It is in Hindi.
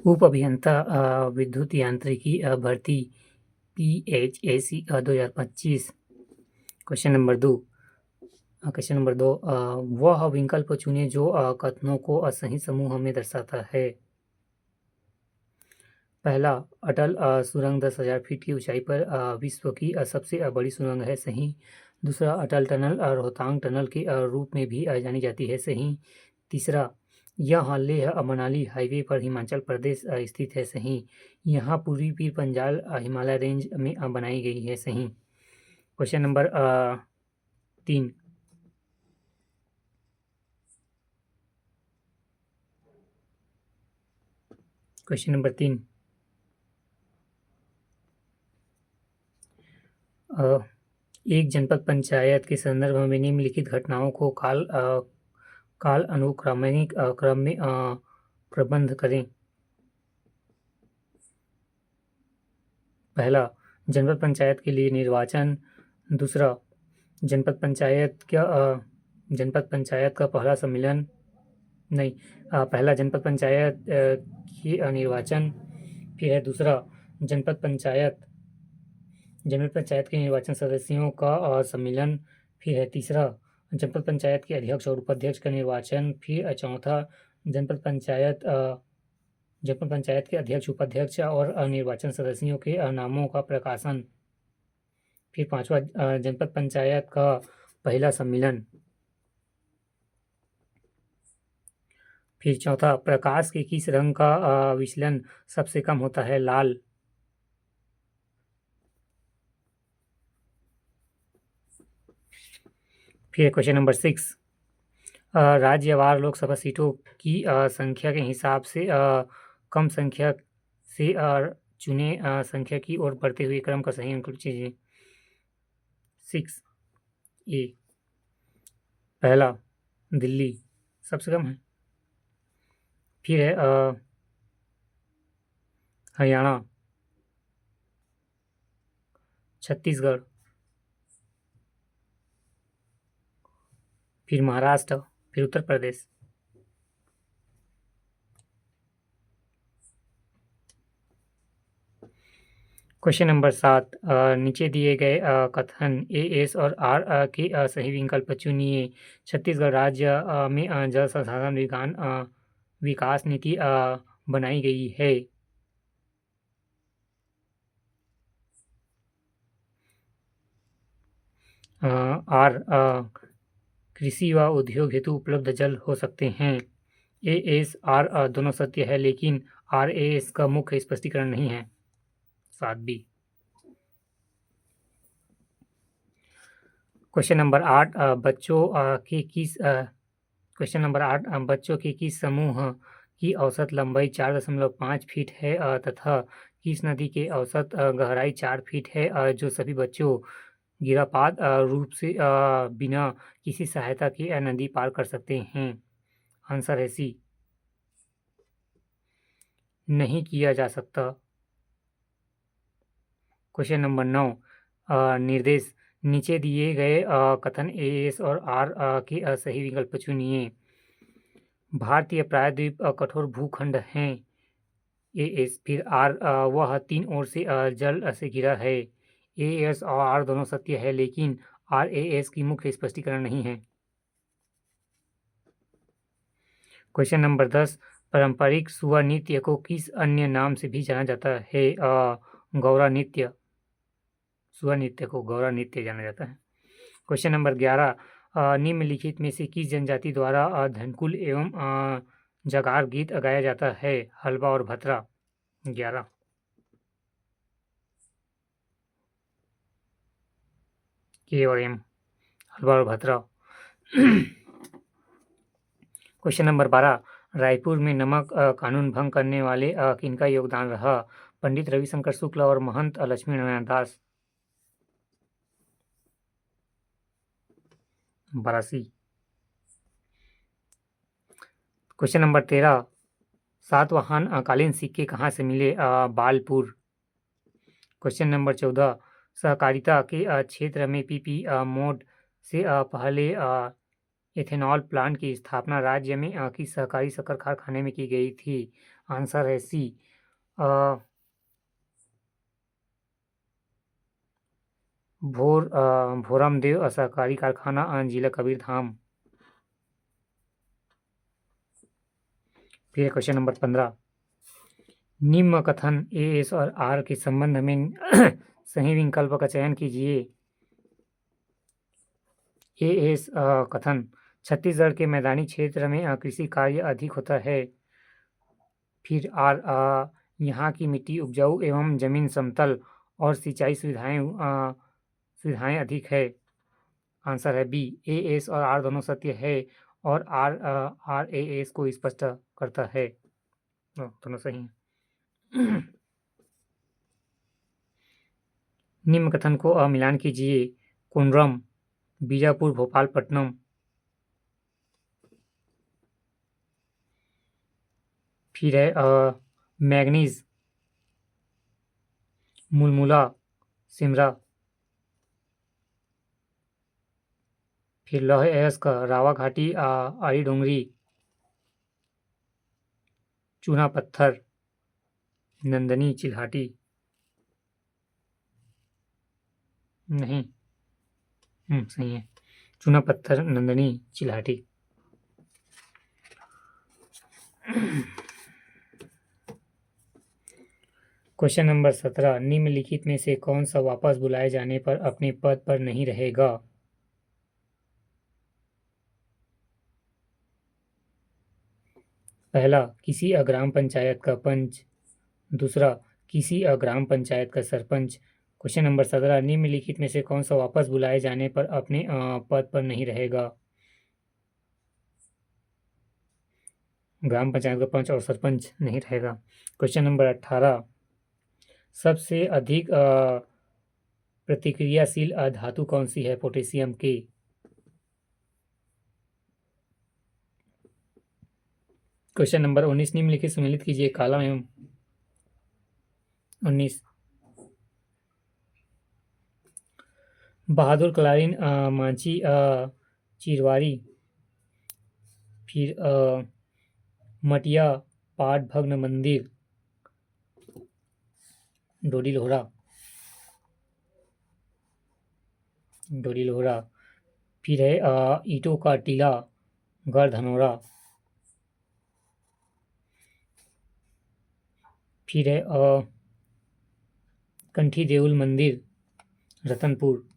उप अभियंता विद्युत यांत्रिकी भर्ती PHAC 2025। क्वेश्चन नंबर 2 वह विकल्प चुनें जो कथनों को सही समूह में दर्शाता है। पहला, अटल सुरंग 10,000 फीट की ऊंचाई पर विश्व की सबसे बड़ी सुरंग है। सही। दूसरा, अटल टनल रोहतांग टनल के रूप में भी जानी जाती है। सही। तीसरा, यह लेह मनाली हाईवे पर हिमाचल प्रदेश स्थित है। सही। यहाँ पूर्वी पीर पंजाल हिमालय रेंज में बनाई गई है। सही। Question number 3। क्वेश्चन नंबर 3, एक जनपद पंचायत के संदर्भ में निम्नलिखित घटनाओं को काल अनुक्रमिक क्रम में प्रबंध करें। पहला, जनपद पंचायत के लिए निर्वाचन। दूसरा, जनपद पंचायत का पहला सम्मेलन नहीं पहला जनपद पंचायत की निर्वाचन। फिर है दूसरा, जनपद पंचायत के निर्वाचन सदस्यों का सम्मेलन। फिर है तीसरा, जनपद पंचायत के अध्यक्ष और उपाध्यक्ष का निर्वाचन। फिर चौथा, जनपद पंचायत के अध्यक्ष, उपाध्यक्ष और निर्वाचन सदस्यों के नामों का प्रकाशन। फिर पांचवा, जनपद पंचायत का पहला सम्मेलन। फिर चौथा, प्रकाश के किस रंग का विचलन सबसे कम होता है? लाल। फिर क्वेश्चन नंबर 6, राज्यवार लोकसभा सीटों की संख्या के हिसाब से कम संख्या से चुने संख्या की ओर बढ़ते हुए क्रम का सही अंक लीजिए। 6A, पहला दिल्ली सबसे कम है। फिर है हरियाणा, छत्तीसगढ़, फिर महाराष्ट्र, फिर उत्तर प्रदेश। क्वेश्चन नंबर 7, नीचे दिए गए कथन ए, एस और आर के सही विकल्प चुनिए। छत्तीसगढ़ राज्य में जल संसाधन विकास नीति बनाई गई है। आर, कृषि व उद्योग हेतु उपलब्ध जल हो सकते हैं। ए, एस, आर दोनों सत्य है, लेकिन आर, ए, एस का मुख्य स्पष्टीकरण नहीं है। 7B। क्वेश्चन नंबर 8, बच्चों के किस समूह की औसत लंबाई 4.5 फीट है तथा किस नदी के औसत गहराई 4 फीट है जो सभी बच्चों गिरापात रूप से बिना किसी सहायता के नदी पार कर सकते हैं? आंसर है सी, नहीं किया जा सकता। क्वेश्चन नंबर 9, निर्देश नीचे दिए गए कथन ए, एस और आर के सही विकल्प चुनिए। भारतीय प्रायद्वीप कठोर भूखंड हैं। ए, एस। फिर आर, वह 3 ओर से जल से घिरा है। ए, एस और आर दोनों सत्य है, लेकिन आर, ए, एस की मुख्य स्पष्टीकरण नहीं है। क्वेश्चन नंबर 10, पारंपरिक सुआ नृत्य को किस अन्य नाम से भी जाना जाता है? गौरा नृत्य। सुआ नृत्य को गौरा नृत्य जाना जाता है। क्वेश्चन नंबर 11, निम्नलिखित में से किस जनजाति द्वारा धनकुल एवं जगार गीत गाया जाता है? हलवा और भतरा। 11। के और एम, हलवा और भतरा। क्वेश्चन नंबर 12, रायपुर में नमक कानून भंग करने वाले किनका योगदान रहा? पंडित रविशंकर शुक्ल और महंत लक्ष्मी नारायण दास। 82। क्वेश्चन नंबर 13, सातवाहन कालीन सिक्के कहाँ से मिले? बालपुर। क्वेश्चन नंबर 14, सहकारिता के क्षेत्र में पीपी मोड से पहले एथेनॉल प्लांट की स्थापना राज्य में किस सहकारी शक्कर कारखाने में की गई थी? आंसर है सी भोरमदेव सहकारी कारखाना जिला कबीरधाम। फिर क्वेश्चन नंबर 15, निम्न कथन ए एस और आर के संबंध में सही विकल्प का चयन कीजिए। ए एस कथन, छत्तीसगढ़ के मैदानी क्षेत्र में कृषि कार्य अधिक होता है। फिर आर, यहाँ की मिट्टी उपजाऊ एवं जमीन समतल और सिंचाई सुविधाएं अधिक है। आंसर है बी, ए एस और आर दोनों सत्य है और आर ए एस को स्पष्ट करता है। दोनों सही हैं। निम्न कथन को मिलान कीजिए। कुंड्रम, बीजापुर, भोपालपट्टनम। फिर है मैग्नीज, मुलमुला, सिमरा। फिर लौह अयस्क, रावा घाटी, आड़ी डोंगरी, चूना पत्थर, नंदनी, चिल्हाटी। नहीं, सही है, चूना पत्थर, नंदनी, चिल्हाटी। क्वेश्चन नंबर 17, निम्नलिखित में से कौन सा वापस बुलाए जाने पर अपने पद पर नहीं रहेगा? पहला, किसी ग्राम पंचायत का पंच। दूसरा, किसी ग्राम पंचायत का सरपंच। क्वेश्चन नंबर 17, निम्नलिखित में से कौन सा वापस बुलाए जाने पर अपने पद पर नहीं रहेगा? ग्राम पंचायत का पंच और सरपंच नहीं रहेगा। क्वेश्चन नंबर 18, सबसे अधिक प्रतिक्रियाशील धातु कौन सी है पोटेशियम की? क्वेश्चन नंबर 19, निम्नलिखित सम्मिलित कीजिए कालम एवं 19, बहादुर, क्लारिन, मांची, चिरवारी। फिर मटिया, पाट, भग्न मंदिर, डोडी लोहरा। डोडी लोहरा। फिर है ईंटों का टीला, गढ़ धनौरा। फिर है कंठी देउल मंदिर, रतनपुर।